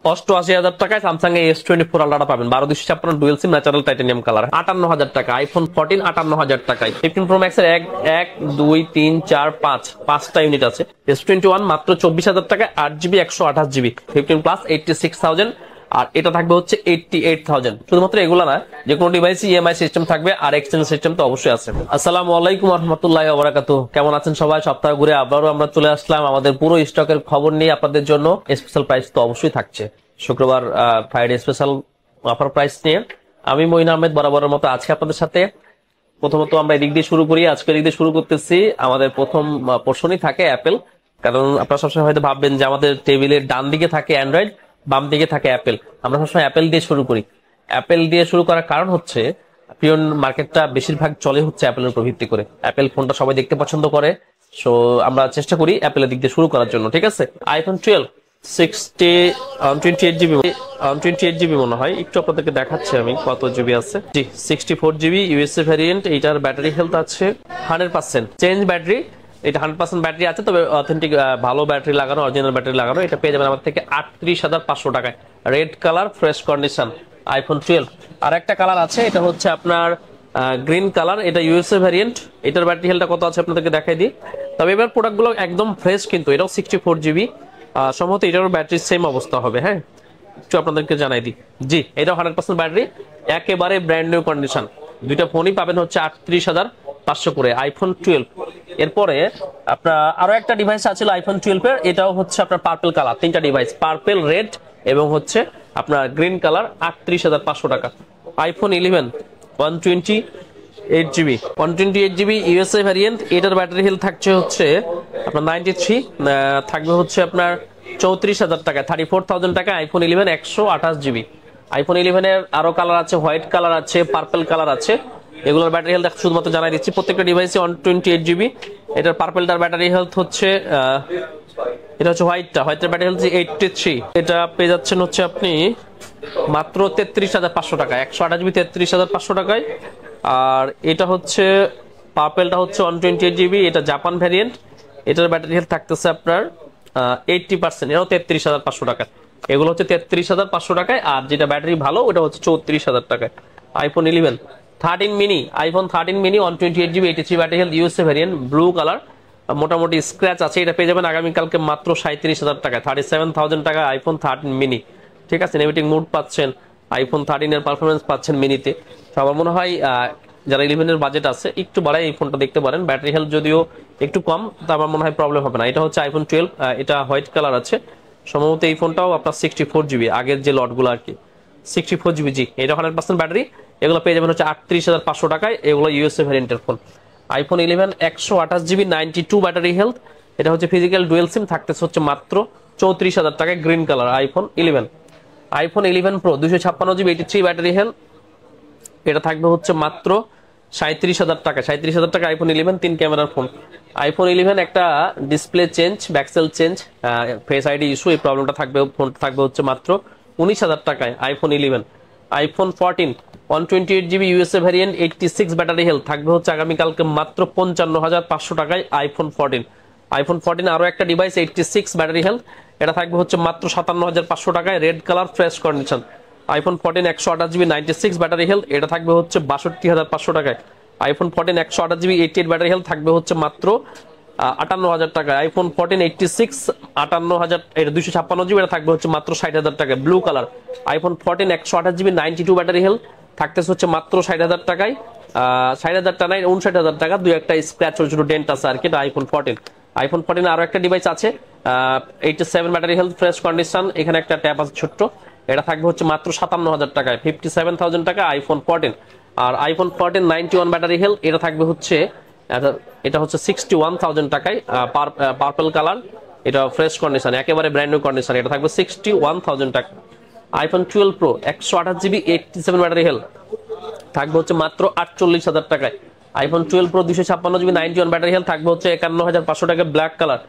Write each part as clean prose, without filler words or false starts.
88,000 টাকায় Samsung S24 আলট্রাটা পাবেন 12/256 dual সিম natural titanium colour. 58,000 টাকা আইফোন 14 58,000 টাকায়। 15 প্রো ম্যাক্স এর 1 2 3 4 5 পাঁচটা ইউনিট আছে। S21 মাত্র 24,000 টাকায় 8GB 128GB 15 প্লাস 86,000 আর এটা থাকবে হচ্ছে 88,000। শুধুমাত্র এগুলা না, যে কোনো ডিভাইসে ইএমআই সিস্টেম থাকবে আর এক্সচেঞ্জ সিস্টেম তো অবশ্যই আছে। আসসালামু আলাইকুম ওয়া রাহমাতুল্লাহি ওয়া বারাকাতুহু। কেমন আছেন সবাই? সপ্তাহ ঘুরে আবারও আমরা চলে আসলাম আমাদের পুরো স্টকের খবর নিয়ে আপনাদের জন্য। স্পেশাল প্রাইস তো অবশ্যই থাকছে, শুক্রবার ফ্রাইডে স্পেশাল অফার প্রাইস নিয়ে আমি মঈন আহমেদ বরাবরের মতো আজকে আপনাদের সাথে। প্রথমত আমরা এদিক দিয়ে শুরু করি। আজকে এদিক দিয়ে শুরু করতেছি, আমাদের প্রথম পোর্শনই থাকে অ্যাপেল। কারণ আপনারা সবসময় হয়তো ভাববেন যে আমাদের টেবিলের ডান দিকে থাকে অ্যান্ড্রয়েড, বাম দিকে থাকে অ্যাপেল। আমরা সবসময় অ্যাপেল দিয়ে শুরু করি। অ্যাপেল দিয়ে শুরু করার কারণ হচ্ছে পিওন মার্কেটটা বেশিরভাগ চলে হচ্ছে অ্যাপেলের উপর ভিত্তি করে। অ্যাপেল ফোনটা সবাই দেখতে পছন্দ করে, সো আমরা চেষ্টা করি অ্যাপেলের দিক দিয়ে শুরু করার জন্য। ঠিক আছে, আইফোন 12 28GB মনে হয়, একটু আপনাদেরকে দেখাচ্ছি আমি কত জিবি আছে। জি 64GB ইউএসএ ভ্যারিয়েন্ট। এইটার ব্যাটারি হেলথ আছে 100%, চেঞ্জ ব্যাটারি। এটা 100% ব্যাটারি আছে, তবে অথেন্টিক ভালো ব্যাটারি লাগানো, অরিজিনাল ব্যাটারি লাগানো। এটা পেয়ে যাবেন আমার থেকে 38,500 টাকায়। Red colour, fresh condition, iPhone 12। আর একটা কালার আছে, এটা হচ্ছে আপনার গ্রিন কালার, এটা ইউএসএ ভ্যারিয়েন্ট। এটার ব্যাটারি হেলথটা কত আছে আপনাদেরকে দেখাই দিই। তবে এবার প্রোডাক্টগুলো একদম ফ্রেশ, কিন্তু এটাও 64GB। সম্ভবত এটারও ব্যাটারির সেম অবস্থা হবে। হ্যাঁ, একটু আপনাদেরকে জানাই দিই। জি, এটাও 100% ব্যাটারি, একেবারে ব্র্যান্ড নিউ কন্ডিশন। দুইটা ফোনই পাবেন হচ্ছে 38,500 করে, আইফোন 12। এরপরে আপনার আরো একটা ডিভাইস আছে আইফোন 12 এর, এটাও হচ্ছে আপনার পার্পল কালার। তিনটা ডিভাইস, পার্পল, রেড এবং হচ্ছে আপনার গ্রিন কালার, 38,500 টাকা। IPhone 11 128GB USA variant. এটার ব্যাটারি হেলথ থাকছে হচ্ছে আপনার 93, থাকবে হচ্ছে আপনার 34,000 টাকা, 34,000 টাকা। IPhone 11 128GB। আইফোন 11 এর আরো কালার আছে, হোয়াইট কালার আছে, পার্পল কালার আছে। এগুলোর ব্যাটারি হেলথ শুধুমাত্র জানাই দিচ্ছি। প্রত্যেকটা ডিভাইসে 128GB। এটার পার্পলটার ব্যাটারি হেলথ হচ্ছে এটা হচ্ছে হোয়াইটের ব্যাটারি হেলথ 83। এটা পেয়ে যাচ্ছেন হচ্ছে আপনি মাত্র 33,500 টাকা, 128GB 33,500 টাকায়। আর এটা হচ্ছে পার্পলটা হচ্ছে 128GB, এটা জাপান ভ্যারিয়েন্ট। এটার ব্যাটারি হেলথ থাকতেছে আপনার 80%, এটাও 33,500 টাকা। এগুলো হচ্ছে 33,500 টাকায়। আর যেটা ব্যাটারি ভালো ওটা হচ্ছে 34,000 টাকায়। IPhone 11 13 mini, iPhone 13 mini 128GB 83 battery health USA variant, blue colour, মোটামুটি স্ক্র্যাচ আছে। এটা পেয়ে যাবেন আগামীকালকে মাত্র 37,000 টাকায়, 37,000 টাকা আইফোন 13 মিনি। ঠিক আছে, নেভিটিং মোড পাচ্ছেন, আইফোন 13 এর পারফরমেন্স পাচ্ছেন মিনিতে। আমার মনে হয় যারা 11 এর বাজেট আছে একটু বাড়ায় এই ফোনটা দেখতে পারেন। ব্যাটারি হেলথ যদিও একটু কম, তা আমার মনে হয় প্রবলেম হবে না। এটা হচ্ছে আইফোন 12, এটা হোয়াইট কালার আছে। সম্ভবত এই ফোনটাও আপনার 64GB, আগের যে লটগুলো আর কি 64GB। জি, এটা 100% ব্যাটারি। এগুলো পেয়ে যাবেন হচ্ছে 38,500 টাকায়। এগুলো ইউএসএ ভ্যারিয়েন্টের ফোন। IPhone 11 128GB 92 battery health. এটা হচ্ছে ফিজিক্যাল ডুয়েল সিম, থাকতেছে হচ্ছে মাত্র 34,000 টাকায়, green colour, iPhone 11। IPhone 11 pro 256GB 83 battery health. এটা থাকবে হচ্ছে মাত্র 37,000 টাকা, 37,000 টাকা আইফোন 11, 3 ক্যামেরার ফোন। আইফোন 11 একটা display change, back shell change, face ID issue, এই প্রবলেমটা থাকবে। ফোনটা থাকবে হচ্ছে মাত্র 19,000 টাকায়, iPhone 11। IPhone 14 128GB USA variant 86 battery health, থাকবে হচ্ছে আগামীকালকে মাত্র 55,500 টাকায়, আইফোন 14। আইফোন 14 আরো একটা ডিভাইস 86 ব্যাটারি হেলথ, এটা থাকবে হচ্ছে মাত্র 57,500 টাকায়, red colour, fresh condition. IPhone 14 128GB 96 battery health, এটা থাকবে হচ্ছে 62,500 টাকায়। আইফোন 14 128GB 88 ব্যাটারি হেলথ, থাকবে হচ্ছে মাত্র 58,000 টাকায়। আইফোন 14 86 58,000, এটা 256GB, এটা থাকবে হচ্ছে মাত্র 60,000 টাকায়, blue colour. IPhone 14 128GB 92 battery health, থাকতেছে হচ্ছে মাত্র 60,000 টাকায়। 60,000 টাকা নাই, 59,000 টাকা। দুই একটা স্ক্র্যাচ, ছোট ছোট ডেন্ট আছে আর কি। আইফোন 14। আইফোন 14 আরো একটা ডিভাইস আছে 87 ব্যাটারি হেলথ, ফ্রেশ কন্ডিশন। এখানে একটা ট্যাব আছে ছোট্ট, এটা থাকবে হচ্ছে মাত্র 57,000 টাকায়, 57,000 টাকা আইফোন 14। আর আইফোন 14 91 ব্যাটারি হেলথ, এটা থাকবে হচ্ছে এটা হচ্ছে 61,000 টাকায়, পার্পল কালার, এটা ফ্রেশ কন্ডিশন, একেবারে ব্র্যান্ড নিউ কন্ডিশন। এটা থাকবে 61,000 টাকা। IPhone 12 pro 128GB 87 battery health, থাকবে হচ্ছে মাত্র 48,000 টাকায়। IPhone 12 pro 256GB 91 battery health, থাকবে হচ্ছে 51,500 টাকা, black colour.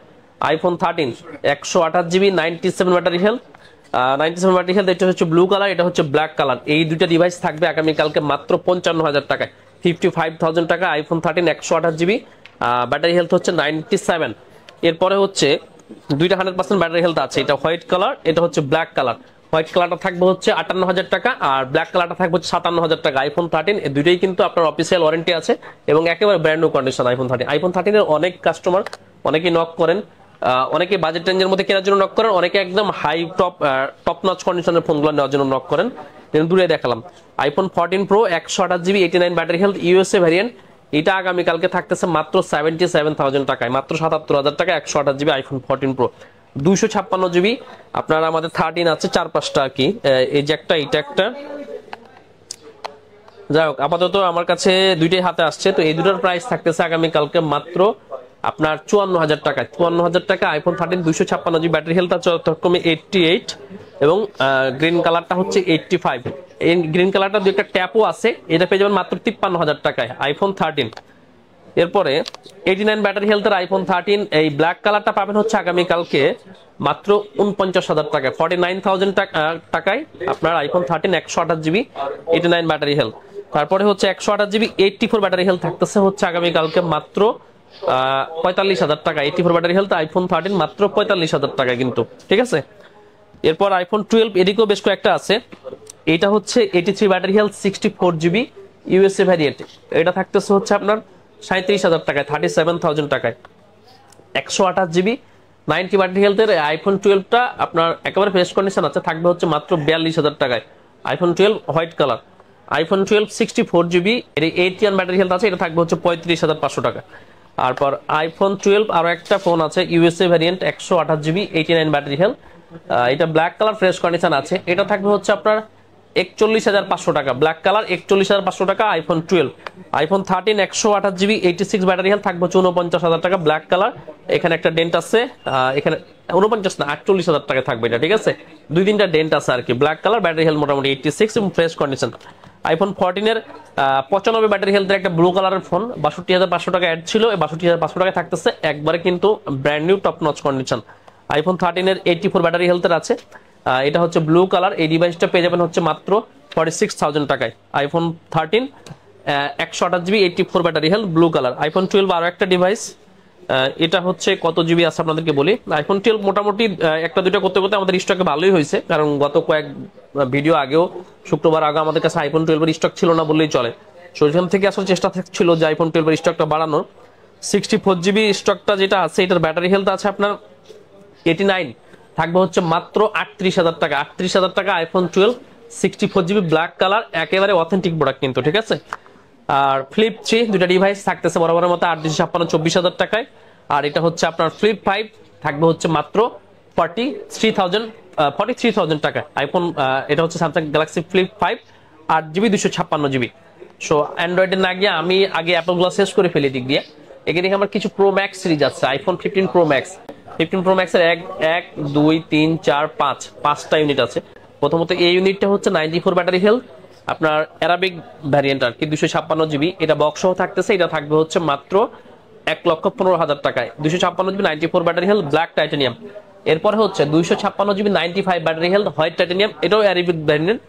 IPhone 13 128GB 97 battery health, 97 battery health, এটা হচ্ছে ব্লু কালার, এটা হচ্ছে ব্ল্যাক কালার। এই দুইটা ডিভাইস থাকবে আগামীকালকে মাত্র 55,000 টাকায়, 55,000 টাকা। আইফোন 13 128GB ব্যাটারি হেলথ হচ্ছে 97। এরপরে হচ্ছে দুইটা 100% ব্যাটারি হেলথ আছে, এটা হোয়াইট কালার, এটা হচ্ছে ব্ল্যাক কালার। হোয়াইট কালারটা থাকবে হচ্ছে 58,000 টাকা, আর ব্ল্যাক কালারটা থাকবে হচ্ছে 57,000 টাকা। আইফোন 13 এই দুটোই কিন্তু আপনার অফিসিয়াল ওয়ারেন্টি আছে এবং একেবারে ব্র্যান্ড নিউ কন্ডিশন আইফোন 13 এর অনেক কাস্টমার অনেকেই নক করেন, অনেকে বাজেট রেঞ্জের মধ্যে কেনার জন্য নক করেন, অনেকে একদম হাই টপ নচ কন্ডিশনের ফোনগুলো নেওয়ার জন্য নক করেন। দূরে দেখালাম iPhone 14 pro 128GB 89 battery health USA variant, এটা আগামীকালকে থাকতেছে মাত্র 77,000 টাকায়, মাত্র 77,000 টাকা 128GB আইফোন 14 প্রো 256GB। আপনার আমাদের 13 আছে 4-5টা আর কি, এই যে একটা এটা একটা, যাই হোক আপাতত আমার কাছে দুইটাই হাতে আসছে। তো এই দুটোর প্রাইস থাকতেছে আগামীকালকে মাত্র আপনার 54,000 টাকা। 54,000 টাকা আইফোন 13 256GB ব্যাটারি হেলথ আছে যথাক্রমে 88 এবং গ্রিন কালারটা হচ্ছে 85। এই গ্রিন কালারটা দুই একটা ট্যাপও আছে, এটা পেয়ে যাবেন মাত্র 53,000 টাকায় আইফোন 13। এরপরে 89 ব্যাটারি হেলথের আইফোন 13 এই ব্ল্যাক কালারটা পাবেন হচ্ছে আগামীকালকে মাত্র 49,000 টাকায়, 49,000 টাকায় আপনার আইফোন 13 128GB 89 ব্যাটারি হেলথ। তারপরে হচ্ছে 128GB 84 ব্যাটারি হেলথ থাকতেছে হচ্ছে আগামীকালকে মাত্র 45,000 টাকা। 84 ব্যাটারি হেলথ আইফোন 13 মাত্র 45,000 টাকা কিন্তু, ঠিক আছে। এরপর আইফোন 12 এদিকেও বেশ কয়েকটা আছে, এটা হচ্ছে 83 battery health 64GB USA variant, এটা থাকতেছে হচ্ছে আপনার 37,000 টাকায়, 37,000 টাকায়। 128GB 90 ব্যাটারি হেলথের আইফোন 12টা আপনার একেবারে ফ্রেশ কন্ডিশন আছে, থাকবে হচ্ছে মাত্র 42,000 টাকায় iPhone 12 white colour. IPhone 12 64GB এর 81 ব্যাটারি হেলথ আছে, এটা থাকবে হচ্ছে 35,500 টাকা। তারপর আইফোন 12 আরো একটা ফোন আছে USA variant 128GB 89 battery health, এটা ব্ল্যাক কালার ফ্রেশ কন্ডিশন আছে, এটা থাকবে হচ্ছে আপনার 41,500 টাকা। ব্ল্যাক কালার 41,500 টাকা iPhone 12। IPhone 13 128GB 86 battery health থাকবে 49,000 টাকা ব্ল্যাক কালার, এখানে একটা ডেন্ট আছে, এখানে 49 না 48,000 টাকা থাকবে এটা, ঠিক আছে। দুই তিনটা ডেন্ট আছে আর কি, ব্ল্যাক কালার ব্যাটারি হেলথ মোটামুটি 86 এবং ফ্রেশ কন্ডিশন। আইফোন 14 এর 95 ব্যাটারি হেলথের একটা ব্লু কালারের ফোন 62,500 টাকা অ্যাড ছিল, 62,500 টাকা থাকতেছে একবারে কিন্তু brand new top notch condition. IPhone 13 এর 84 ব্যাটারি হেলথের আছে, এটা হচ্ছে ব্লু কালার, এই ডিভাইসটা পেয়ে যাবেন হচ্ছে মাত্র 46,000 টাকায় iPhone 13 128GB 84 battery health blue colour. IPhone 12 আরো একটা ডিভাইস, এটা হচ্ছে কত জিবি আছে আপনাদেরকে বলি। আইফোন 12 মোটামুটি একটা দুইটা করতে করতে আমাদের স্টকে ভালোই হয়েছে, কারণ গত কয়েক ভিডিও আগেও শুক্রবার আগে আমাদের কাছে আইফোন 12 এর স্টক ছিল না বললেই চলে, সেখান থেকে আসলে চেষ্টা ছিল যে আইফোন 12 এর স্টকটা বাড়ানোর। 64GB স্টকটা যেটা আছে এটার ব্যাটারি হেলথ আছে আপনার 89, থাকবে হচ্ছে মাত্র 38,000 টাকা। 38,000 টাকা আইফোন 12 64GB ব্ল্যাক কালার, একেবারে অথেন্টিক প্রোডাক্ট কিন্তু, ঠিক আছে। আর ফ্লিপ 3 দুইটা ডিভাইস থাকতেছে বরাবরের মতো 856 24,000 টাকায়। আর এটা হচ্ছে আপনার ফ্লিপ 5 থাকবে হচ্ছে মাত্র 43,000 টাকা আইফোন, এটা হচ্ছে Samsung Galaxy Flip 5 8GB 256GB। So অ্যান্ড্রয়েডে না গিয়ে আমি আগে অ্যাপলগুলো শেষ করে ফেলি দিক দিয়ে। এখানে আমার কিছু প্রো ম্যাক্স সিরিজ আছে, আইফোন 15 প্রো ম্যাক্স। 15 প্রো ম্যাক্সের 1 2 3 4 5টা ইউনিট আছে। প্রথমত এই ইউনিটটা হচ্ছে 94 ব্যাটারি হেলথ আপনার অ্যারাবিক ভ্যারিয়েন্ট আর কি 256GB, এটা বক্স সহ থাকতেছে, এটা থাকবে হচ্ছে মাত্র 1,15,000 টাকায়। 256GB 94 battery health black titanium. এরপরে হচ্ছে 256GB 95 battery health white titanium, এটাও অ্যারাবিক ভ্যারিয়েন্ট,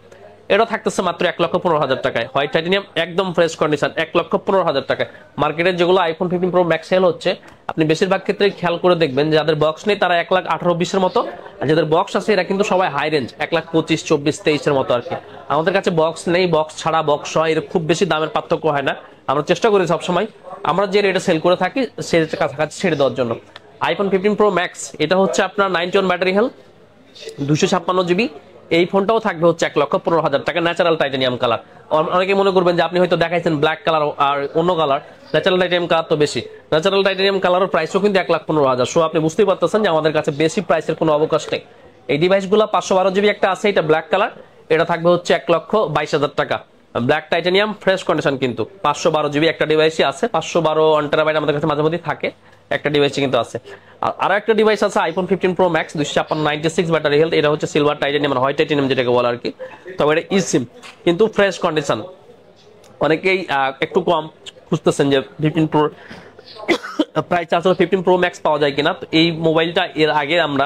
এটা থাকতেছে মাত্র 1,15,000 টাকায়। হোয়াইট টাইটানিয়াম একদম ফ্রেশ কন্ডিশন 1,15,000 টাকায়। মার্কেটের যেগুলো আইফোন 15 প্রো ম্যাক্স সেল হচ্ছে আপনি বেশিরভাগ ক্ষেত্রে খেয়াল করে দেখবেন যাদের বক্স নেই তারা 1,18,20 এর মতো, আর যাদের বক্স আছে এরা কিন্তু সবাই হাই রেঞ্জ 1,25,24 23 এর মতো আর কি। আমাদের কাছে বক্স নেই, বক্স ছাড়া বক্স সহ এর খুব বেশি দামের পার্থক্য হয় না। আমরা চেষ্টা করি সবসময় আমরা যে রেটে সেল করে থাকি সেই রেটের কাছাকাছি ছেড়ে দেওয়ার জন্য। আইফোন 15 প্রো ম্যাক্স এটা হচ্ছে আপনার 91 ব্যাটারি হেলথ 256GB, এই ফোনটাও থাকবে হচ্ছে 1,15,000 টাকা ন্যাচারাল টাইটানিয়াম কালার। অনেকে মনে করবেন যে আপনি হয়তো দেখাইছেন ব্ল্যাক কালার আর অন্য কালার, ন্যাচারাল টাইটানিয়াম কালার তো বেশি, ন্যাচারাল টাইটানিয়াম কালারের প্রাইসও কিন্তু 1,15,000। সো আপনি বুঝতেই পারতেছেন যে আমাদের কাছে বেশি প্রাইসের কোনো অবকাশ নেই। এই ডিভাইসগুলো 512GB একটা আছে, এটা ব্ল্যাক কালার, এটা থাকবে হচ্ছে 1,22,000 টাকা ব্ল্যাক টাইটানিয়াম ফ্রেশ কন্ডিশন কিন্তু। 512GB একটা ডিভাইসই আছে, 512 1 টেরাবাইট আমাদের কাছে মাঝে মধ্যে থাকে, একটা ডিভাইসই কিন্তু আছে। আর আরো একটা ডিভাইস আছে iPhone 15 pro max 256 battery health, এটা হচ্ছে সিলভার টাইটানিয়াম হোয়াইট টাইটানিয়াম যেটাকে বলে আর কি, তবে এটা ইসিম কিন্তু ফ্রেশ কন্ডিশন। অনেকেই একটু কম খুঁজতেছেন যে 15 প্রো প্রাইস আসলে 15 প্রো ম্যাক্স পাওয়া যায় কিনা। তো এই মোবাইলটা এর আগে আমরা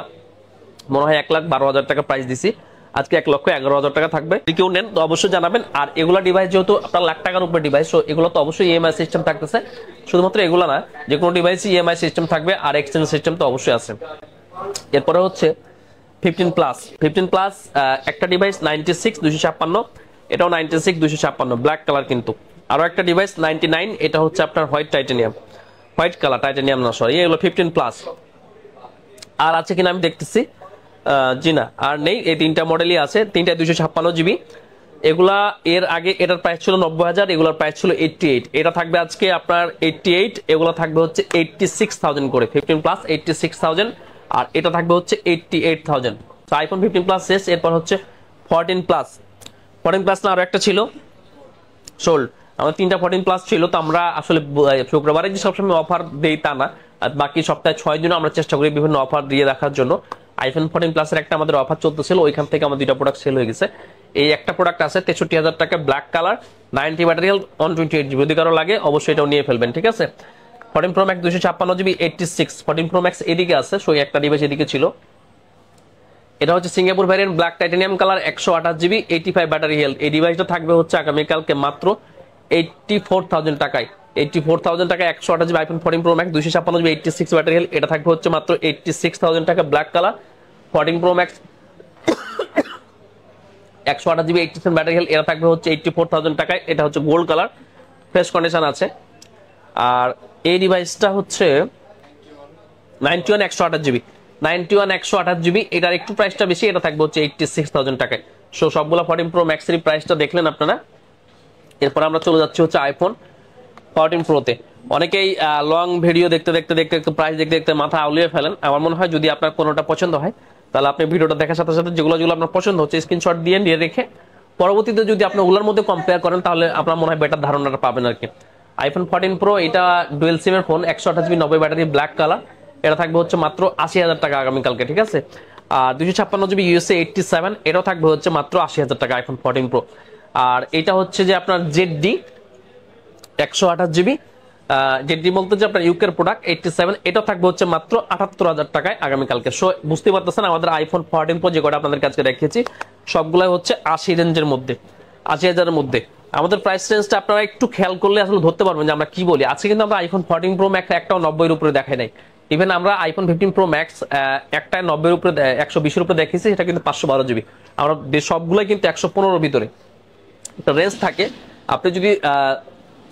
মনে হয় 1,12,000 টাকা প্রাইস দিছি, আজকে 1,11,000 টাকা থাকবে। যদি কেউ নেন তো অবশ্যই জানাবেন। আর এগুলা ডিভাইস যেহেতু আপনার লাখ টাকার উপরে ডিভাইস, তো এগুলো তো অবশ্যই ইএমআই সিস্টেম থাকতেছে, শুধুমাত্র এগুলো না যে কোনো ডিভাইসই ইএমআই সিস্টেম থাকবে, আর এক্সচেঞ্জ সিস্টেম তো অবশ্যই আছে। এরপরে হচ্ছে 15 প্লাস একটা ডিভাইস 96 256, এটাও 96 256 ব্ল্যাক কালার। কিন্তু আরো একটা ডিভাইস 99, এটা হচ্ছে আপনার হোয়াইট কালার টাইটানিয়াম না সরি, এগুলো 15 প্লাস। আর আছে কিনা আমি দেখতেছি, জি না আর নেই, এই তিনটা মডেলই আছে, তিনটা 256 জিবি। এগুলা এর আগে এটার প্রাইস ছিল 90,000, এগুলোর প্রাইস ছিল 88, এটা থাকবে আজকে আপনার 88, এগুলো থাকবে হচ্ছে 86,000 করে। 15 প্লাস 86,000, আর এটা থাকবে হচ্ছে 88,000। তো আইফোন 15 প্লাস শেষ, এরপর হচ্ছে 14 প্লাস। 14 প্লাস না আরো একটা ছিল সোল্ড, আমাদের তিনটা 14 প্লাস ছিল। তো আমরা আসলে শুক্রবারে যে সবসময় অফার দেই তা না, আর বাকি সপ্তাহে 6 দিনও আমরা চেষ্টা করি বিভিন্ন অফার দিয়ে রাখার জন্য। আইফোন 14 প্লাসের একটা আমাদের অফার চলতেছিল, ওইখান থেকে আমার দুইটা প্রোডাক্ট সেল হয়ে গেছে। এই একটা প্রোডাক্ট আছে 63,000 টাকা, black colour, 90 battery health, 128 GB. যদি কারো লাগে অবশ্যই এটাও নিয়ে ফেলবেন, ঠিক আছে। 14 pro max 256 GB 86, 14 pro max এদিকে আছে, সো একটা ডিভাইস এদিকে ছিল। এটা হচ্ছে Singapore variant, black titanium colour, 128 GB 85 battery health. এই ডিভাইসটা থাকবে হচ্ছে আগামীকালকে মাত্র 84,000 টাকায়। 84,000 টাকায় 128 GB iPhone 14 pro max 256 GB 86 battery health, এটা থাকবে হচ্ছে মাত্র 86,000 টাকা, black colour. 14 pro max 128 GB 87 battery health, এটা থাকবে হচ্ছে 84,000 টাকায়, এটা হচ্ছে গোল্ড কালার, ফ্রেশ কন্ডিশন আছে। আর এই ডিভাইসটা হচ্ছে 91 128 জিবি 91 128 জিবি, এটার একটু প্রাইসটা বেশি, এটা থাকবে হচ্ছে 86,000 টাকায়। সো সবগুলো 14 প্রো ম্যাক্স এর প্রাইসটা দেখলেন আপনারা। এরপর আমরা চলে যাচ্ছি হচ্ছে আইফোন 14 প্রোতে। অনেকেই লং ভিডিও দেখতে প্রাইস দেখতে মাথা আউলিয়ে ফেলেন। আমার মনে হয় যদি আপনার কোনোটা পছন্দ হয় তাহলে আপনি ভিডিওটা দেখার সাথে সাথে যেগুলো আপনার পছন্দ হচ্ছে স্ক্রিনশট দিয়ে নিয়ে রেখে পরবর্তীতে যদি আপনি ওগুলোর মধ্যে কম্পেয়ার করেন তাহলে আপনার মনে হয় বেটার ধারণাটা পাবেন আর কি। আইফোন 14 প্রো এটা ডুয়েল সিমের phone, 128 GB 90 battery, black colour, এটা থাকবে হচ্ছে মাত্র 80,000 টাকা আগামীকালকে, ঠিক আছে। আর 256 জিবি ইউএসএ 87, এটাও থাকবে হচ্ছে মাত্র 80,000 টাকা আইফোন 14 প্রো। আর এটা হচ্ছে যে আপনার জেডডি 128 জিবি, জেডডি বলতে যে আপনার ইউকের প্রোডাক্ট 87, এটা থাকবে হচ্ছে মাত্র 78,000 টাকায় আগামীকালকে। সো বুঝতে পারতেছেন আমাদের আইফোন 14 প্রো যে কটা আপনাদের কাছে রেখেছি সবগুলাই হচ্ছে 80 রেঞ্জের মধ্যে, 80,000 এর মধ্যে। আমাদের প্রাইস রেঞ্জটা আপনারা একটু খেয়াল করলে আসলে ধরতে পারবেন যে আমরা কি বলি। আজকে কিন্তু আমরা আইফোন 14 প্রো ম্যাক্স একটাও 90 এর উপরে দেখাই নাই। ইভেন আমরা আইফোন 15 প্রো ম্যাক্স একটাই 90 এর উপরে 120 এর উপরে দেখেছি, সেটা কিন্তু 512 জিবি। আমরা সবগুলাই কিন্তু 115 এর ভিতরে একটা রেঞ্জ থাকে। আপনি যদি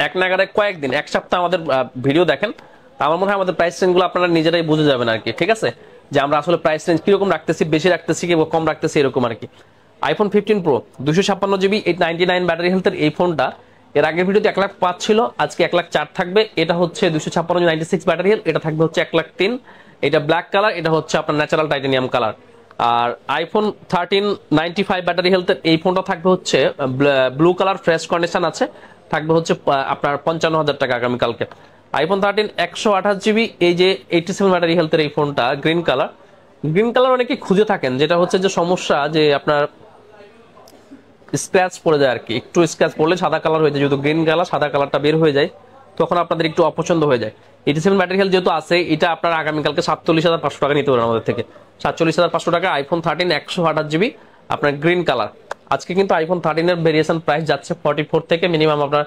এক নাগারে কয়েকদিন এক সপ্তাহ আমাদের ভিডিও দেখেন আমার মনে হয় আমাদের প্রাইস রেঞ্জগুলো আপনারা নিজেরাই বুঝে যাবেন আর কি, ঠিক আছে, যে আমরা আসলে প্রাইস রেঞ্জ কিরকম রাখতেছি, বেশি রাখতেছি কি কম রাখতেছি এরকম আর কি। আইফোন 15 প্রো 256 জিবি 899 ব্যাটারি হেলথের এই ফোনটা এর আগের ভিডিওতে 1,05,000 ছিল, আজকে 1,04,000 থাকবে। এটা হচ্ছে 256 96 ব্যাটারি হেলথ, এটা থাকবে হচ্ছে 1,03,000, এটা ব্ল্যাক কালার, এটা হচ্ছে আপনার ন্যাচারাল টাইটানিয়াম কালার। আর আইফোন 13 95 ব্যাটারি হেলথের এই ফোনটা থাকবে হচ্ছে ব্লু কালার, ফ্রেশ কন্ডিশন আছে, থাকবে হচ্ছে আপনার 55,000 টাকা আগামীকালকে। আইফোন 13 128 জিবি এই যে 87 ব্যাটারি হেলথের এই ফোনটা গ্রিন কালার অনেকে খুঁজে থাকেন, যেটা হচ্ছে যে সমস্যা যে আপনার স্ক্র্যাচ পড়ে যায় আর কি, একটু স্ক্র্যাচ পড়লে সাদা কালার হয়ে যায়, যেহেতু গ্রিন কালার সাদা কালারটা বের হয়ে যায় তখন আপনাদের একটু অপছন্দ হয়ে যায়। 87 ব্যাটারি হেলথ যেহেতু আছে, এটা আপনারা আগামীকালকে 47,500 টাকা নিতে পারেন আমাদের থেকে, 47,500 টাকা আইফোন 13 128 জিবি আপনার গ্রিন কালার। আজকে কিন্তু আইফোন 13 এর ভেরিয়েশন প্রাইস যাচ্ছে 44 থেকে মিনিমাম আপনার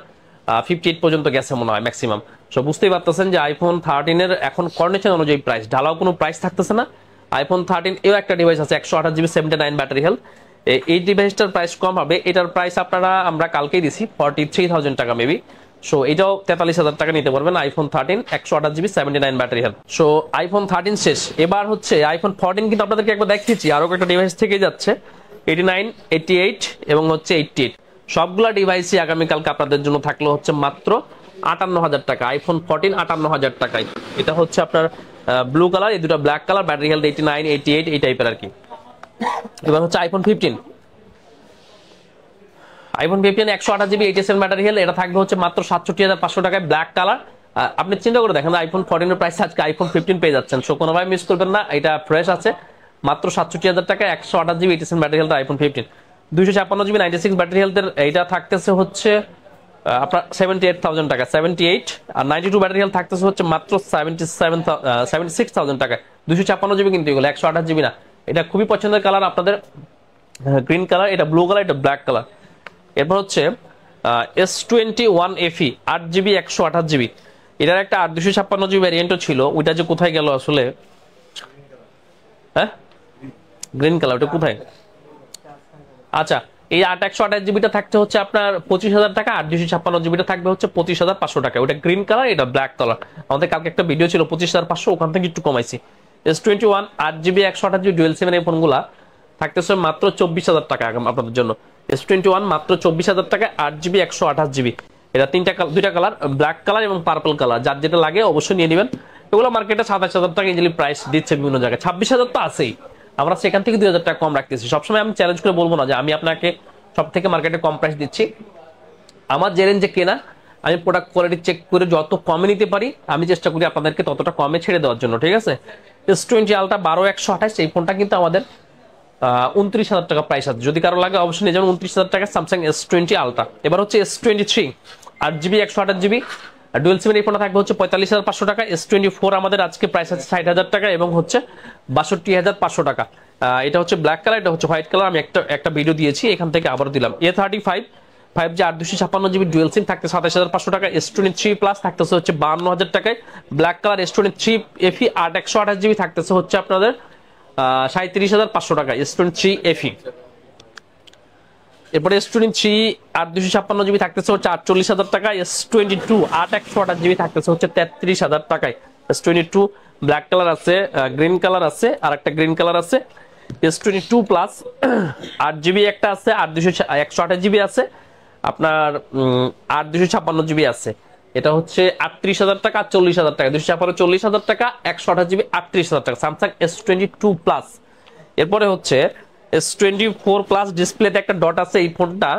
58 পর্যন্ত গেছে মনে হয় ম্যাক্সিমাম। সো বুঝতেই পারতেছেন যে আইফোন 13 এর এখন কন্ডিশন অনুযায়ী প্রাইস ঢালাও কোনো প্রাইস থাকতেছে না। আইফোন 13 এও একটা ডিভাইস আছে 128 জিবি 79 ব্যাটারি হেলথ, এই ডিভাইসটার প্রাইস কম হবে, এটার প্রাইস আমরা কালকেই দিছি 43,000 টাকা মেবি। সো এটাও 43,000 টাকা নিতে পারবেন iPhone 13 128 GB 79 battery health. So iPhone 13 শেষ, এবার হচ্ছে আইফোন 14 কিন্তু আপনাদেরকে একবার দেখিয়েছি, আরো একটা ডিভাইস থেকে যাচ্ছে 89 88 এবং হচ্ছে 88, সবগুলা ডিভাইসই আগামীকালকে আপনাদের জন্য থাকলো হচ্ছে মাত্র 58,000 টাকা। আইফোন 14 58,000 টাকায়, এটা হচ্ছে আপনার ব্লু কালার, এই দুটো ব্ল্যাক কালার, ব্যাটারি হেলথ 89 88 এই টাইপের আর কি। এবার হচ্ছে আইফোন 15 128 জিবি 87 ব্যাটারি হেলথ, এটা থাকবে হচ্ছে মাত্র 67,500 টাকায়, ব্ল্যাক কালার। আপনি চিন্তা করে দেখেন আইফোন 14 এর প্রাইস আজকে আইফোন 15 পেয়ে যাচ্ছেন, সো কোনোভাবে মিস করবেন না, এটা ফ্রেশ আছে মাত্র 67,000 টাকায় 128 GB 87 battery health iPhone 15। 256 GB 96 battery হেলথের এইটা থাকতেছে হচ্ছে আপনার 78,000 টাকা 78, আর 92 ব্যাটারি হেলথ থাকতেছে হচ্ছে মাত্র 76,000 টাকায়। 256 জিবি কিন্তু এগুলো 128 জিবি না। এটা খুবই পছন্দের কালার আপনাদের, গ্রিন কালার, এটা ব্লু কালার, এটা ব্ল্যাক কালার। এরপর হচ্ছে S21 FE 8 জিবি 128 জিবি, এটার একটা 256 জিবি ভ্যারিয়েন্টও ছিল, ওইটা যে কোথায় গেল আসলে, হ্যাঁ গ্রিন কালার, ওটা কোথায়? আচ্ছা, এই 8/128 জিবিটা থাকতে হচ্ছে আপনার 25,000 টাকা, আর 256 জিবিটা থাকবে হচ্ছে 25,500 টাকা। ওটা গ্রিন কালার, এটা ব্ল্যাক কালার। আমাদের কালকে একটা ভিডিও ছিল 25,500, ওখান থেকে একটু কমাইছি। S21 8GB 128GB ডুয়েল সিমের এই ফোনগুলা থাকতেছে মাত্র 24,000 টাকা আপনাদের জন্য। S21 মাত্র 24,000 টাকা, 8GB 128GB। এটা দুইটা কালার, ব্ল্যাক কালার এবং পার্পল কালার। যার যেটা লাগে অবশ্যই নিয়ে নেবেন। এগুলো মার্কেটে 27,000 টাকা ইজিলি প্রাইস দিচ্ছে বিভিন্ন জায়গায়, 26,000 তো আছেই। আমরা সেখান থেকে 2,000 টাকা কম রাখতেছি। সবসময় আমি চ্যালেঞ্জ করে বলবো না যে আমি আপনাকে সব থেকে মার্কেটে কম প্রাইস দিচ্ছি। আমার যে রেঞ্জে কেনা, আমি প্রোডাক্ট কোয়ালিটি চেক করে যত কমে নিতে পারি আমি চেষ্টা করি আপনাদেরকে ততটা কমে ছেড়ে দেওয়ার জন্য, ঠিক আছে? S20 আলট্রা 12/128 এই ফোনটা কিন্তু আমাদের 29,000 টাকা প্রাইস আছে। যদি কারো লাগে অবশ্যই নিয়ে যাবেন। 29,000 টাকা স্যামসাং S20 আলট্রা। এবার হচ্ছে S23 8GB 128GB ডুয়েল সিমের এই ফোনটা থাকবে হচ্ছে 45,500 টাকা। S24 আমাদের আজকে প্রাইস আছে 60,000 টাকা এবং হচ্ছে 62,500 টাকা। এটা হচ্ছে ব্ল্যাক কালার, এটা হচ্ছে হোয়াইট কালার। আমি একটা ভিডিও দিয়েছি, এখান থেকে আবার দিলাম। A35 5G 8/256GB ডুয়েল সিম থাকতে 27,500 টাকা। S23 প্লাস থাকতেছে হচ্ছে 52,000 টাকায় black colour. S23 FE 8/128GB থাকতেছে হচ্ছে আপনাদের 37,500 টাকা। S23 FE। এরপরে S23 8/256GB থাকতেছে হচ্ছে 48,000 টাকা। S22 8/128GB থাকতেছে হচ্ছে 33,000 টাকায়। S22 ব্ল্যাক কালার আছে, গ্রিন কালার আছে, আর একটা গ্রিন কালার আছে। S22 প্লাস 8GB একটা আছে, 128GB আছে, আপনার 8/256GB আছে। এটা হচ্ছে 38,000 টাকা, 40,000 টাকা। 256 40,000 টাকা, 128GB 38,000 টাকা স্যামসাং S22 প্লাস। এরপরে হচ্ছে S24 প্লাস ডিসপ্লেতে একটা ডট আছে। এই ফোনটা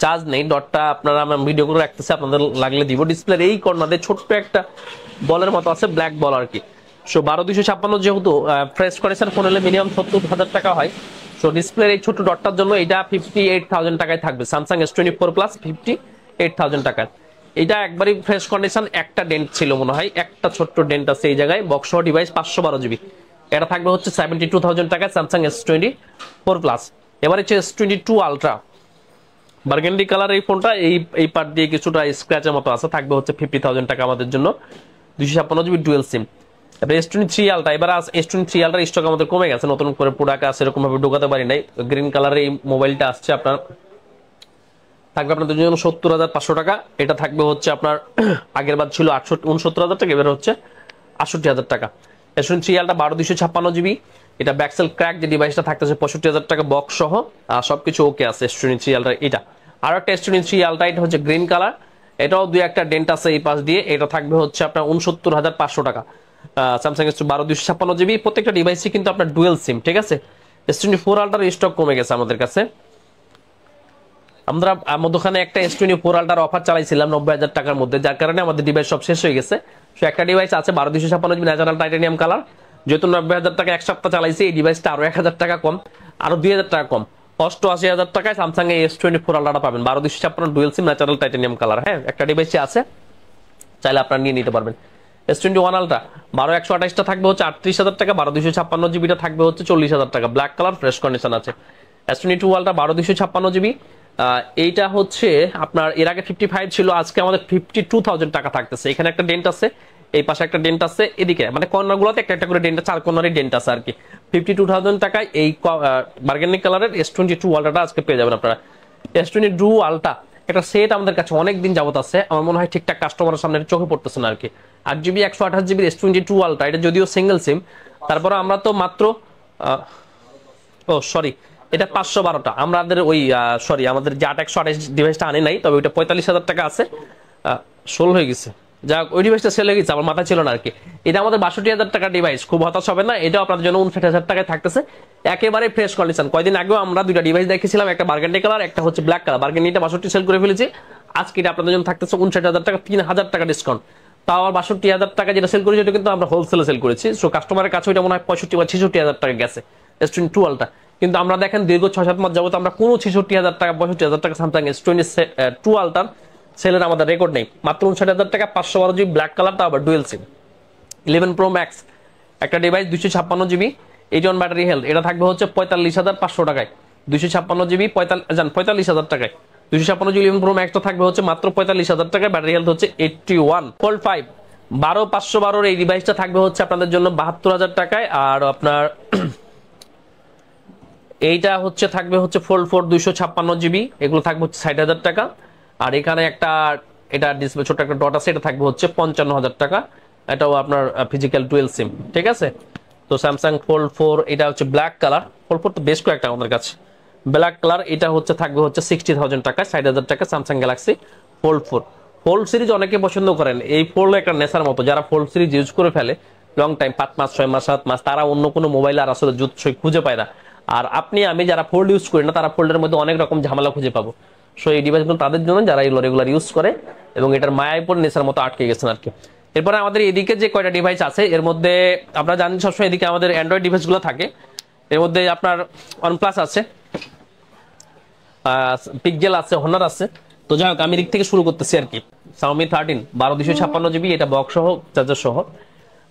চার্জ নেই, ডটটা আপনারা আমরা ভিডিও করে রাখতেছি, আপনাদের লাগলে দিব। ডিসপ্লের এই কর্নারে ছোট্ট একটা বলের মতো আছে, ব্ল্যাক বল আর কি। সো 12,256 যেহেতু ফ্রেশ কন্ডিশন ফোন হলে মিনিমাম 70,000 টাকা হয়। সো ডিসপ্লের এই ছোট ডটটার জন্য এটা 58,000 টাকায় থাকবে স্যামসাং S24 প্লাস 58,000 টাকায়। এটা একবারই ফ্রেশ কন্ডিশন, একটা ডেন্ট ছিল মনে হয়, একটা ছোট্ট ডেন্ট আছে এই জায়গায়। বক্স সহ ডিভাইস 512GB। এটা থাকবে হচ্ছে 72,000 টাকায় স্যামসাং S24 প্লাস। এবার হচ্ছে S22 আলট্রা বার্গেন্ডি কালার। এই ফোনটা এই পার্ট দিয়ে কিছুটা স্ক্র্যাচের মতো আছে, থাকবে হচ্ছে 50,000 টাকা আমাদের জন্য। 256GB ডুয়েল সিম। এবার S23 আলট্রা। এবার S23 আলট্রা স্টক আমাদের কমে গেছে, নতুন করে প্রোডাক্ট আছে, এরকম ভাবে ঢোকাতে পারি নাই। গ্রিন কালারের এই মোবাইলটা আসছে আপনার, থাকবে আপনাদের জন্য 70,500 টাকা। এটা থাকবে হচ্ছে আপনার আগের বার ছিল 69,000 টাকা, এবার হচ্ছে 68,000 টাকা। S23 ultra 12,256GB। এটা ব্যাকসেল ক্র্যাক যে ডিভাইসটা থাকতেছে 65,000 টাকা বক্স সহ, সবকিছু ওকে আছে S23 আলট্রা। এটা আর একটা S23 আলট্রা, এটা হচ্ছে গ্রিন কালার। এটাও দুই একটা ডেন্ট আছে এই পাশ দিয়ে। এটা থাকবে হচ্ছে আপনার 69,500 টাকা স্যামসাং S12,256GB। প্রত্যেকটা ডিভাইসই কিন্তু আপনার ডুয়েল সিম, ঠিক আছে? S24 আলট্রার স্টক কমে গেছে আমাদের কাছে। আমরা দোকানে একটা S24 আলট্রার অফার চালাইছিলাম 90,000 টাকার মধ্যে, যার কারণে আমাদের ডিভাইস সব শেষ হয়ে গেছে। সো একটা ডিভাইস আছে 12,256GB ন্যাচারাল টাইটানিয়াম কালার। যেহেতু 90,000 টাকা এক সপ্তাহ চালাইছি, এই ডিভাইসটা আরো 1,000 টাকা কম, আরো 2,000 টাকা কম, 88,000 টাকায় স্যামসাং S24 আলট্রাটা পাবেন। 12,256 ডুয়েল সিম ন্যাচারাল টাইটানিয়াম কালার। হ্যাঁ, একটা ডিভাইসে আছে, চাইলে আপনারা নিয়ে নিতে পারবেন। S21 আলট্রা 12,128টা থাকবে হচ্ছে 38,000 টাকা। 12,256GBটা থাকবে হচ্ছে 40,000 টাকা, ব্ল্যাক কালার, ফ্রেশ কন্ডিশন আছে। S22 ultra 12,256GB। এইটা হচ্ছে আপনার এর আগে 55 ছিল, আজকে আমাদের 52,000 টাকা থাকতেছে। এখানে একটা ডেন্ট আছে, এই পাশে একটা ডেন্ট আছে, এদিকে মানে কর্নার গুলোতে একটা একটা করে ডেন্ট, 4 কর্নারে ডেন্ট আছে আর কি। 52,000 টাকায় এই বার্গেনিং কালারের S22 আলট্রাটা আজকে পেয়ে যাবেন আপনারা। S22 আলট্রা একটা সেট আমাদের কাছে অনেক দিন যাবত আছে, আমার মনে হয় ঠিকঠাক কাস্টমারের সামনে চোখে পড়তেছে না আর কি। 8GB 128GB S22 আলট্রা, এটা যদিও সিঙ্গেল সিম, তারপরে আমরা তো মাত্র এটা 512টা আমাদের ওই আমাদের যে 8/128 ডিভাইসটা আনে নাই, তবে ওইটা 45,000 টাকা আছে, 16 হয়ে গেছে। যাক, ওই ডিভাইসটা সেল হয়ে গেছে, আমার মাথা ছিল না আর কি। এটা আমাদের 62,000 টাকা ডিভাইস, খুব হতাশ হবে না, এটাও আপনাদের জন্য 59,000 টাকায় থাকতেছে, একেবারে ফ্রেশ কন্ডিশন। কয়দিন আগেও আমরা দুইটা ডিভাইস দেখেছিলাম, একটা বার্গেন্ডি কালার, একটা হচ্ছে ব্ল্যাক কালার। বার্গেন্ডিটা 62 সেল করে ফেলেছি, আজকে এটা আপনাদের জন্য থাকতেছে 59,000 টাকা, 3,000 টাকা ডিসকাউন্ট। তাও আবার 62,000 টাকা যেটা সেল করেছি, এটা কিন্তু আমরা হোলসেলে সেল করেছি। সো কাস্টমারের কাছে ওইটা মনে হয় 65 বা 66,000 টাকা গেছে S22 আলট্রা। কিন্তু আমরা দেখেন দীর্ঘ 6-7 মাস যাবত আমরা কোনো 66,000 টাকা 65,000 টাকা স্যামসাং S22 আলট্রার সেলের আমাদের রেকর্ড নেই। মাত্র 59,000 টাকা, 512GB ব্ল্যাক কালারটা, আবার ডুয়েল সিম। 11 Pro Max একটা ডিভাইস 256GB 81 ব্যাটারি হেলথ, এটা থাকবে হচ্ছে 45,500 টাকায়। 256GB 45,000 টাকায় 256GB 11 Pro Max টা থাকবে হচ্ছে মাত্র 45,000 টাকায়, ব্যাটারি হেলথ হচ্ছে 81। Fold 5 12512 এই ডিভাইসটা থাকবে হচ্ছে আপনাদের জন্য 72,000 টাকায়। আর আপনার এইটা হচ্ছে থাকবে হচ্ছে ফোল্ড 4 256 জিবি, এগুলো থাকবে হচ্ছে 60,000 টাকা। আর এখানে একটা এটা ডিসপ্লে ছোট একটা ডট আছে, এটা থাকবে হচ্ছে 55,000 টাকা। এটাও আপনার ফিজিক্যাল ডুয়েল সিম, ঠিক আছে। তো স্যামসাং ফোল্ড 4 এটা হচ্ছে ব্ল্যাক কালার, ফোল্ড 4 তো বেশ কয়েকটা আমাদের কাছে ব্ল্যাক কালার, এটা হচ্ছে থাকবে হচ্ছে 60,000 টাকা, 60,000 টাকা Samsung Galaxy fold 4। Fold series অনেকে পছন্দ করেন, এই ফোল্ড একটা নেশার মতো, যারা ফোল্ড সিরিজ ইউজ করে ফেলে লং টাইম 5 মাস 6 মাস 7 মাস, তারা অন্য কোনো মোবাইল আর আসলে জুতসই খুঁজে পায় না। আর আপনি আমি যারা ফোল্ড ইউজ করি না, তারা ফোল্ডের মধ্যে অনেক রকম ঝামেলা খুঁজে পাবো। সো এই ডিভাইসগুলো তাদের জন্য যারা এগুলো রেগুলার ইউজ করে এবং এটার মায়ায় পড়ে নেশার মতো আটকে গেছেন আর কি। এরপরে আমাদের এদিকে যে কয়টা ডিভাইস আছে এর মধ্যে আপনারা জানেন সবসময় এদিকে আমাদের অ্যান্ড্রয়েড ডিভাইসগুলো থাকে। এর মধ্যে আপনার OnePlus আছে, পিক্সেল আছে, হনার আছে। তো যাই হোক আমি এদিক থেকে শুরু করতেছি আর কি। Xiaomi 13 12256 জিবি, এটা বক্স সহ চার্জার সহ।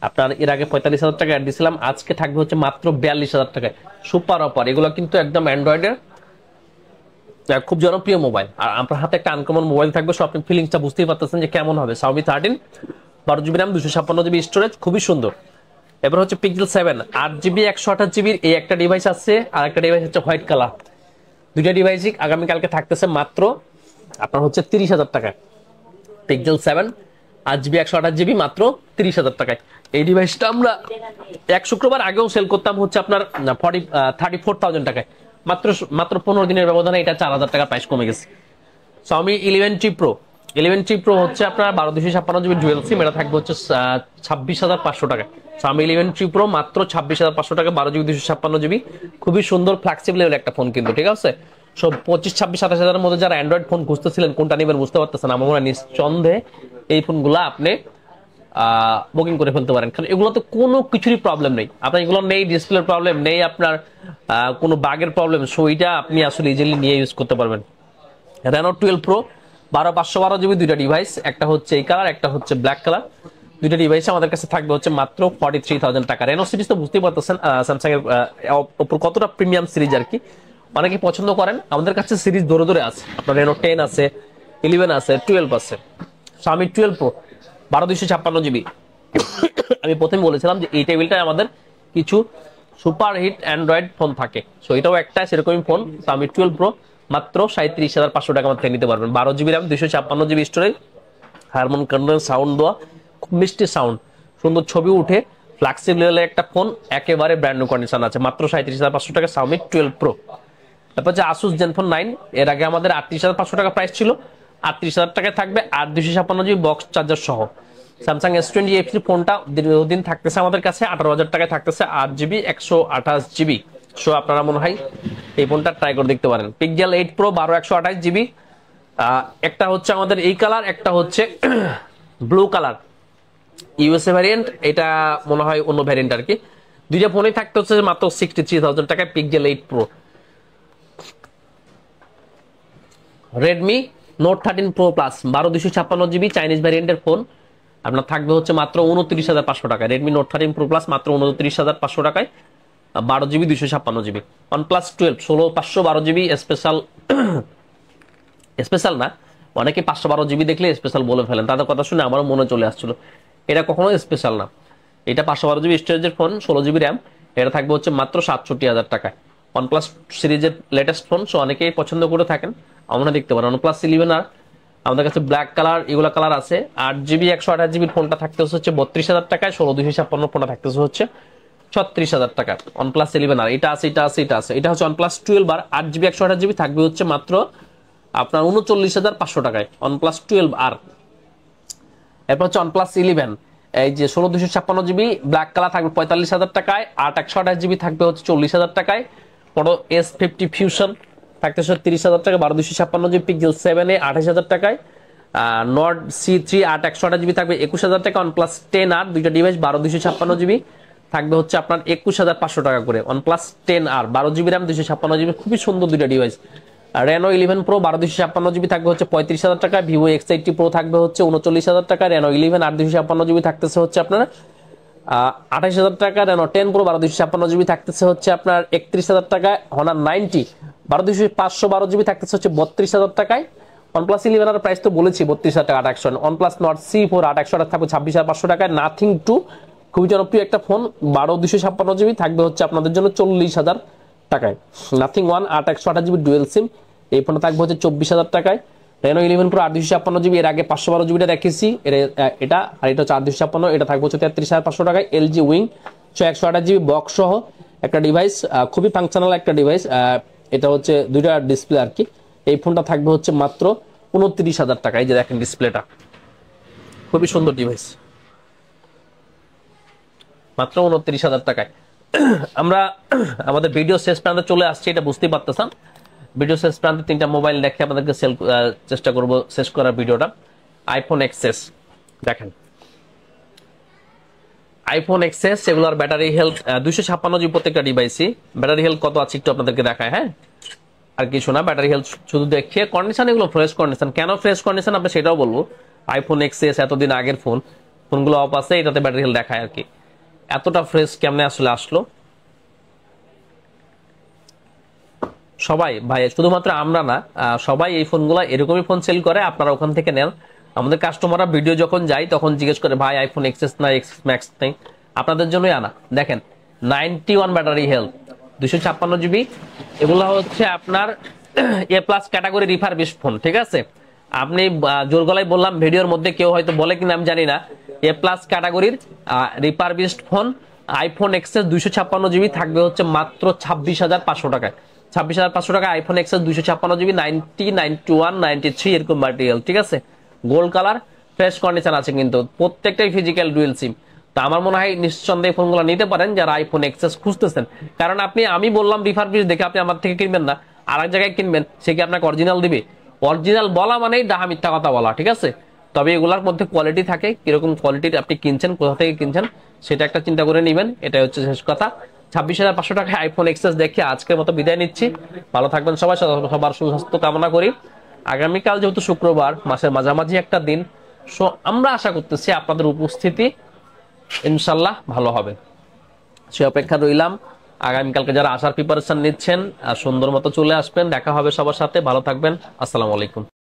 আপনার এর আগে 45,000 টাকা অ্যাড দিয়েছিলাম, আজকে থাকবে হচ্ছে মাত্র 42,000 টাকায় সুপার অফার। এগুলো কিন্তু একদম অ্যান্ড্রয়েডের খুব জনপ্রিয় মোবাইল, আর আপনার হাতে একটা আনকমন মোবাইল থাকবে, সো আপনি ফিলিংসটা বুঝতেই পারতেছেন যে কেমন হবে। Xiaomi 13 12GB RAM 256GB storage, খুবই সুন্দর। এবার হচ্ছে পিক্সেল 7 8GB 128GB এই একটা ডিভাইস আছে, আর একটা ডিভাইস হচ্ছে হোয়াইট কালার। দুইটা ডিভাইসই আগামীকালকে থাকতেছে মাত্র আপনার হচ্ছে 30,000 টাকায়। পিক্সেল 7 8GB 128GB মাত্র 30,000 টাকায়। এই ডিভাইসটা আমরা এক শুক্রবার আগেও সেল করতাম হচ্ছে আপনার 34,000 টাকায়। মাত্র 15 দিনের ব্যবধানে এটা 4,000 টাকা প্রাইস কমে গেছে। Xiaomi 11T Pro 11T Pro হচ্ছে আপনার 12256GB ডুয়েল সিম, এটা থাকবে হচ্ছে 26,500 টাকা। Xiaomi 11T Pro মাত্র 26,500 টাকা, 12GB 256GB, খুবই সুন্দর ফ্লেক্সিবল একটা ফোন কিন্তু, ঠিক আছে। সব 25 26 27 হাজারের মধ্যে যারা অ্যান্ড্রয়েড ফোন খুঁজতেছিলেন কোনটা নেবেন বুঝতে পারতেছেন, আমার মনে হয় নিঃসন্দেহে এই ফোনগুলো আপনি বুকিং করে ফেলতে পারেন, কারণ এগুলোতে কোনো কিছুরই প্রবলেম নেই। আপনার এগুলো নেই ডিসপ্লের প্রবলেম নেই, আপনার কোনো বাগের প্রবলেম, সো এটা আপনি আসলে ইজিলি নিয়ে ইউজ করতে পারবেন। Reno 12 Pro 12512GB দুইটা ডিভাইস, একটা হচ্ছে এই কালার, একটা হচ্ছে ব্ল্যাক কালার। দুইটা ডিভাইস আমাদের কাছে থাকবে হচ্ছে মাত্র 43,000 টাকা। রেনো সিরিজ তো বুঝতেই পারতেছেন স্যামসাং এর উপর কতটা প্রিমিয়াম সিরিজ আর কি, অনেকে পছন্দ করেন। আমাদের কাছে সিরিজ ধরে ধরে আছে, আপনার রেনো 10 আছে, 11 আছে, 12 আছে। Xiaomi 12 Pro 12256GB আমি প্রথমে বলেছিলাম যে এই টেবিলটায় আমাদের কিছু সুপার হিট অ্যান্ড্রয়েড ফোন থাকে, সো এটাও একটা সেরকমই ফোন। Xiaomi 12 Pro মাত্র 37,500 টাকা মধ্যে নিতে পারবেন। 12GB RAM 256GB storage, hormone condense sound দেওয়া, খুব মিষ্টি সাউন্ড, সুন্দর ছবি উঠে, ফ্লেক্সিবল একটা ফোন, একেবারে ব্র্যান্ড নিউ কন্ডিশন আছে, মাত্র 37,500 টাকা Xiaomi 12 Pro। তারপর যে Asus Zenfone 9, এর আগে আমাদের 38,500 টাকা প্রাইস ছিল, 38,000 টাকায় থাকবে, আর 256GB বক্স চার্জার সহ। স্যামসাং S20 FE ফোনটা দীর্ঘদিন থাকতেছে আমাদের কাছে 18,000 টাকায় থাকতেছে, 8GB 128GB। সো আপনারা মনে হয় এই ফোনটা ট্রাই করে দেখতে পারেন। Pixel 8 Pro 12 128GB, একটা হচ্ছে আমাদের এই কালার, একটা হচ্ছে ব্লু কালার ইউএসএ ভ্যারিয়েন্ট, এটা মনে হয় অন্য ভ্যারিয়েন্ট আর কি। দুইটা ফোনেই থাকতে হচ্ছে মাত্র 63,000 টাকায় Pixel 8 Pro। Redmi Note 13 Pro Plus 12256GB Chinese ভ্যারিয়েন্টের ফোন, আপনার থাকবে হচ্ছে মাত্র 29,500 টাকায়। Redmi Note 13 Pro Plus মাত্র 29,500 টাকায়, 12GB 256GB। OnePlus 12 16512GB special, special না, অনেকে 512GB দেখলে স্পেশাল বলে ফেলেন, তাদের কথা শুনে আমারও মনে চলে আসছিল, এটা কখনো স্পেশাল না। এটা 512GB স্টোরেজের ফোন, 16GB RAM, এটা থাকবে হচ্ছে মাত্র 67,000 টাকায়। OnePlus সিরিজের লেটেস্ট ফোন, সো অনেকেই পছন্দ করে থাকেন, আমরা দেখতে পারেন। OnePlus 11 আর আমাদের কাছে ব্ল্যাক কালার এগুলো কালার আছে। 8GB 128GB ফোনটা থাকতে হচ্ছে 32,000 টাকায়, 16256 ফোনটা থাকতে হচ্ছে 36,000 টাকা। OnePlus 11 আর এটা আছে, এটা আছে, এটা আছে। এটা হচ্ছে OnePlus 12 আর 8GB 128GB থাকবে হচ্ছে মাত্র আপনার 39,500 টাকায় OnePlus 12 আর। এরপর হচ্ছে OnePlus 11, এই যে 16256GB ব্ল্যাক কালার থাকবে 45,000 টাকায়, 8 128GB থাকবে হচ্ছে 40,000 টাকায়। পরে S50 Fusion থাকতেছে 30,000 টাকা, 12256GB। Pixel 7 এ 28,000 টাকায়। Nord C3 8 128GB থাকবে 21,000 টাকা। OnePlus 10 আর দুইটা ডিভাইস 12256GB থাকবে হচ্ছে আপনার 21,500 টাকা করে। OnePlus 10 আর 12GB RAM 256GB, খুবই সুন্দর দুইটা ডিভাইস। Reno 11 Pro 12256GB থাকবে হচ্ছে 35,000 টাকা। Vivo X80 Pro থাকবে হচ্ছে 39,000 টাকা। Reno 11 আর 256GB থাকতেছে হচ্ছে আপনার 28,000 টাকা। Reno 10 Pro 12256GB থাকতেছে হচ্ছে আপনার 31,000 টাকা। Honor 90 12512GB থাকতেছে হচ্ছে 32,000 টাকায়। OnePlus 11 এর প্রাইস তো বলেছি 32,000 টাকা 800। OnePlus Nord C4 800 থাকবে 26,500 টাকায়। নাথিং 2 খুবই জনপ্রিয় একটা ফোন, 12 256 জিবি, থাকবে হচ্ছে আপনাদের জন্য 40,000 টাকায়। নাথিং 1 8/128 জিবি ডুয়েল সিম, এই ফোনটা থাকবে হচ্ছে 24,000 টাকায়। Reno 11 Pro 8/256 জিবি, এর আগে 512 জিবিটা দেখেছি, এটা আর এটা হচ্ছে 8/256, এটা থাকবে হচ্ছে 33,500 টাকায়। LG Wing 128 জিবি বক্স সহ একটা ডিভাইস, খুবই ফাংশনাল একটা ডিভাইস, এটা হচ্ছে দুইটা ডিসপ্লে আর কি। এই ফোনটা থাকবে হচ্ছে মাত্র 29,000 টাকা। এই যে দেখেন ডিসপ্লেটা, খুবই সুন্দর ডিভাইস, মাত্র 29,000 টাকায়। আমরা আমাদের ভিডিও শেষ প্রান্তে চলে আসছি, এটা বুঝতেই পারতেছেন। ভিডিও শেষ প্রান্তে 3টা মোবাইল দেখে আপনাদেরকে চেষ্টা করব শেষ করার ভিডিওটা। আইফোন এক্সএস দেখেন, আইফোন এক্সএস এগুলোর ব্যাটারি হেলথ 256 জিবি প্রত্যেকটা ডিভাইসই। ব্যাটারি হেলথ কত আছে একটু আপনাদেরকে দেখায়, হ্যাঁ, আর কিছু না। ব্যাটারি হেলথ শুধু দেখিয়ে কন্ডিশন, এগুলো ফ্রেশ কন্ডিশন। কেন ফ্রেশ কন্ডিশন আপনি সেটাও বলবো। আইফোন এক্সএস এতদিন আগের ফোনগুলো অফ আছে, এটাতে ব্যাটারি হেলথ দেখায় আর কি। এতটা ফ্রেশ কেমনে আসলে আসলো? সবাই ভাই, শুধুমাত্র আমরা না, সবাই এই ফোনগুলো এরকমই ফোন সেল করে, আপনারা ওখান থেকে নেন। আমাদের কাস্টমাররা ভিডিও যখন যায় তখন জিজ্ঞেস করে ভাই আইফোন এক্সএস না এক্সএস ম্যাক্স নেই, আপনাদের জন্যই আনা। দেখেন 91 ব্যাটারি হেলথ, 256 জিবি, এগুলো হচ্ছে আপনার এ প্লাস ক্যাটাগরি রিফারবিশ ফোন, ঠিক আছে। আপনি জোর গলায় বললাম, ভিডিওর মধ্যে কেউ হয়তো বলে কিনা আমি জানি না, এ প্লাস ক্যাটাগরির refurbished phone iPhone XS 256 GB থাকবে হচ্ছে মাত্র 26,500 টাকায়। 26,500 টাকা আইফোন এক্সএস 256 জিবি, 90, 91, 93 এরকম ম্যাটেরিয়াল, ঠিক আছে। গোল্ড কালার, ফ্রেশ কন্ডিশন আছে কিন্তু প্রত্যেকটাই ফিজিক্যাল ডুয়েল সিম। তো আমার মনে হয় নিঃসন্দেহে ফোনগুলো নিতে পারেন যারা আইফোন এক্সএস খুঁজতেছেন। কারণ আমি বললাম রিফারবিশ দেখে আপনি আমার থেকে কিনবেন না, আর এক জায়গায় কিনবেন, সে কি আপনাকে অরিজিনাল দিবে? অরিজিনাল বলা মানেই ডাহা মিথ্যা কথা বলা, ঠিক আছে। তবে এগুলার মধ্যে কোয়ালিটি থাকে, কিরকম কোয়ালিটির আপনি কিনছেন, কোথা থেকে কিনছেন সেটা একটা চিন্তা করে নেবেন। এটাই হচ্ছে শেষ কথা। 26,500 টাকায় আইফোন এক্সএস দেখে আজকের মতো বিদায় নিচ্ছি। ভালো থাকবেন সবাই, সবার সুস্বাস্থ্য কামনা করি। আগামীকাল যেহেতু শুক্রবার, মাসের মাঝামাঝি একটা দিন, সো আমরা আশা করতেছি আপনাদের উপস্থিতি ইনশাল্লাহ ভালো হবে, সে অপেক্ষা রইলাম। আগামীকালকে যারা আসার প্রিপারেশন নিচ্ছেন সুন্দর মতো চলে আসবেন, দেখা হবে সবার সাথে। ভালো থাকবেন, আসসালামু আলাইকুম।